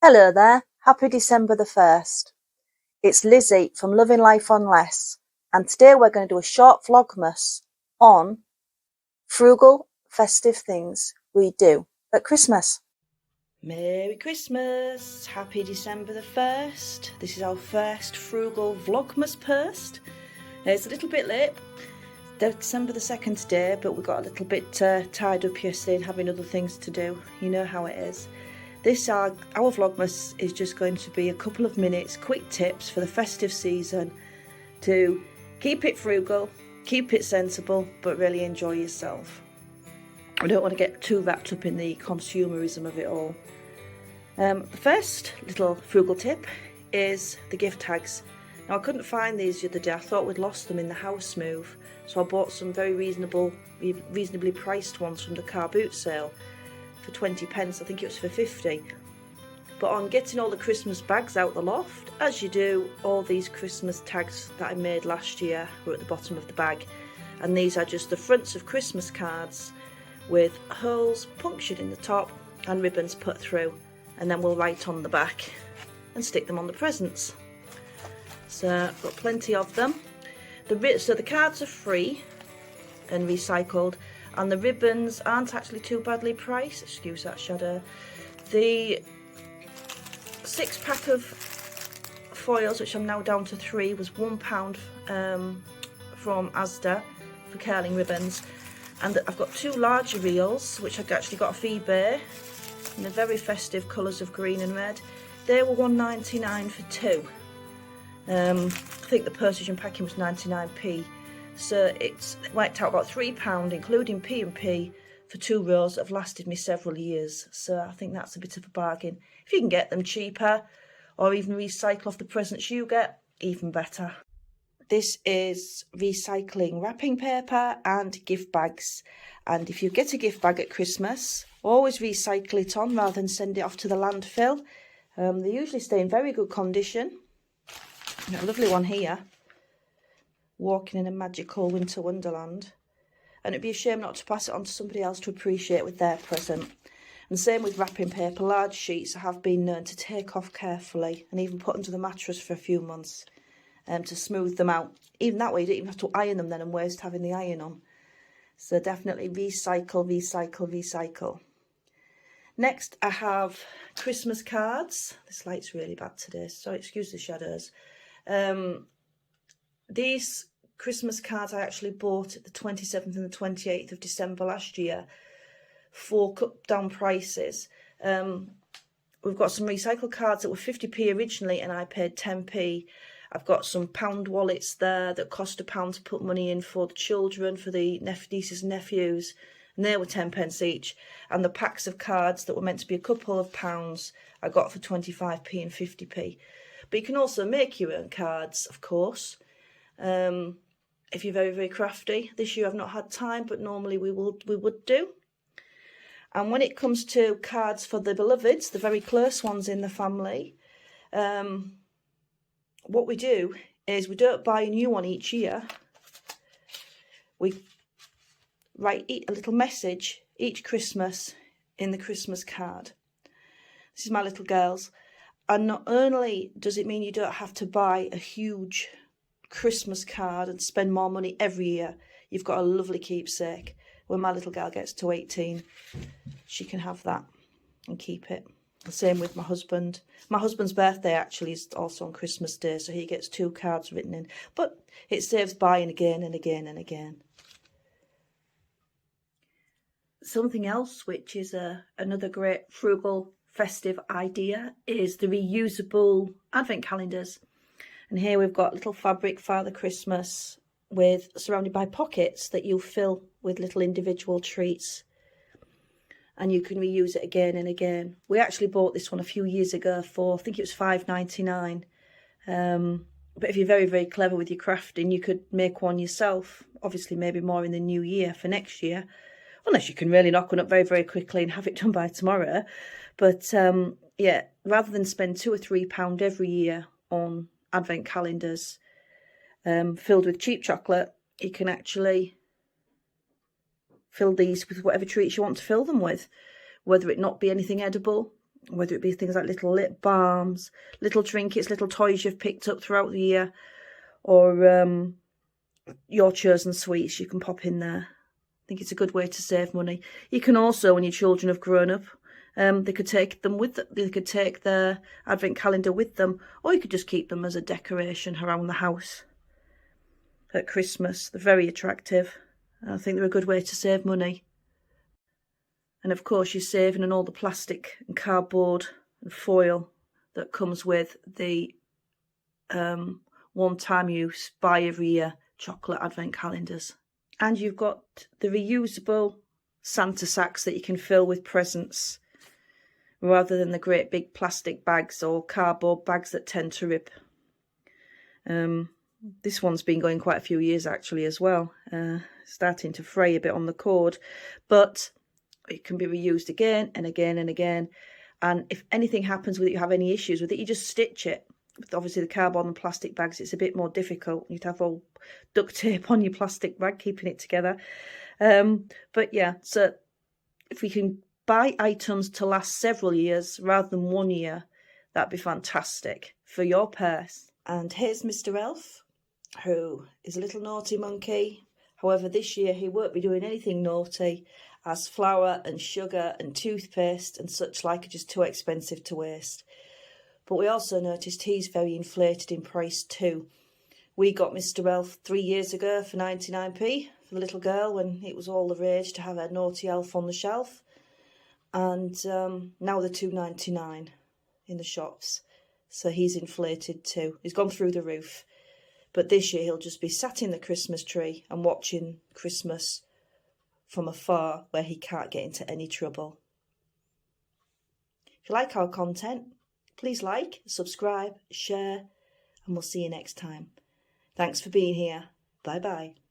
Hello there, happy December the 1st. It's Lizzie from Loving Life on Less, and today we're going to do a short vlogmas on frugal, festive things we do at Christmas. Merry Christmas! Happy December the 1st. This is our first frugal vlogmas post. It's a little bit late, December the 2nd today, but we got a little bit tied up yesterday and having other things to do. You know how it is. Our vlogmas is just going to be a couple of minutes, quick tips for the festive season to keep it frugal, keep it sensible, but really enjoy yourself. I don't want to get too wrapped up in the consumerism of it all. The first little frugal tip is the gift tags. Now I couldn't find these the other day. I thought we'd lost them in the house move, so I bought some very reasonably priced ones from the car boot sale for 20 pence. I think it was for 50. But on getting all the Christmas bags out the loft, as you do, all these Christmas tags that I made last year were at the bottom of the bag, and these are just the fronts of Christmas cards with holes punctured in the top and ribbons put through, and then we'll write on the back and stick them on the presents. So I've got plenty of them. So the cards are free and recycled, and the ribbons aren't actually too badly priced. Excuse that shadow. The 6-pack of foils, which I'm now down to 3, was £1 from Asda for curling ribbons. And I've got 2 larger reels, which I've actually got off eBay, in the very festive colours of green and red. They were £1.99 for 2. I think the postage and packing was 99p. So it's worked out about £3, including P&P, for 2 rows that have lasted me several years. So I think that's a bit of a bargain. If you can get them cheaper, or even recycle off the presents you get, even better. This is recycling wrapping paper and gift bags. And if you get a gift bag at Christmas, always recycle it on rather than send it off to the landfill. They usually stay in very good condition. Got a lovely one here. Walking in a magical winter wonderland, and it'd be a shame not to pass it on to somebody else to appreciate with their present. And same with wrapping paper. Large sheets have been known to take off carefully and even put under the mattress for a few months to smooth them out. Even that way you don't even have to iron them then and waste having the iron on. So definitely recycle, recycle, recycle. Next I have Christmas cards. This light's really bad today, so excuse the shadows. These Christmas cards I actually bought at the 27th and the 28th of December last year for cut down prices. We've got some recycled cards that were 50p originally and I paid 10p. I've got some pound wallets there that cost £1 to put money in for the children, for the nieces and nephews, and they were 10 pence each. And the packs of cards that were meant to be a couple of pounds I got for 25p and 50p. But you can also make your own cards, of course. If you're very, very crafty. This year I've not had time, but normally we would do. And when it comes to cards for the beloveds, the very close ones in the family, what we do is we don't buy a new one each year. We write a little message each Christmas in the Christmas card. This is my little girls. And not only does it mean you don't have to buy a huge Christmas card and spend more money every year, you've got a lovely keepsake. When my little girl gets to 18, she can have that and keep it. The same with my husband. My husband's birthday actually is also on Christmas Day, so he gets 2 cards written in. But it saves buying again and again and again. Something else which is another great frugal festive idea is the reusable advent calendars. And here we've got little fabric Father Christmas surrounded by pockets that you fill with little individual treats. And you can reuse it again and again. We actually bought this one a few years ago for, I think it was £5.99. But if you're very, very clever with your crafting, you could make one yourself. Obviously, maybe more in the new year for next year. Unless you can really knock one up very, very quickly and have it done by tomorrow. But yeah, rather than spend £2 or £3 every year on advent calendars filled with cheap chocolate, you can actually fill these with whatever treats you want to fill them with, whether it not be anything edible whether it be things like little lip balms, little trinkets, little toys you've picked up throughout the year, or your chosen sweets you can pop in there. I think it's a good way to save money. You can also, when your children have grown up, they could take them with them. They could take their advent calendar with them, or you could just keep them as a decoration around the house at Christmas. They're very attractive. I think they're a good way to save money. And of course, you're saving on all the plastic and cardboard and foil that comes with the one-time use, buy every year chocolate advent calendars. And you've got the reusable Santa sacks that you can fill with presents, rather than the great big plastic bags or cardboard bags that tend to rip. This one's been going quite a few years actually as well, starting to fray a bit on the cord, but it can be reused again and again and again. And if anything happens with it, you have any issues with it, you just stitch it. With obviously the cardboard and plastic bags, it's a bit more difficult. You'd have all duct tape on your plastic bag, keeping it together. But yeah, so if we can buy items to last several years rather than 1 year, that'd be fantastic for your purse. And here's Mr. Elf, who is a little naughty monkey. However, this year he won't be doing anything naughty, as flour and sugar and toothpaste and such like are just too expensive to waste. But we also noticed he's very inflated in price too. We got Mr. Elf 3 years ago for 99p for the little girl when it was all the rage to have a naughty elf on the shelf. And now they're $2.99 in the shops. So he's inflated too. He's gone through the roof. But this year he'll just be sat in the Christmas tree and watching Christmas from afar, where he can't get into any trouble. If you like our content, please like, subscribe, share, and we'll see you next time. Thanks for being here. Bye bye.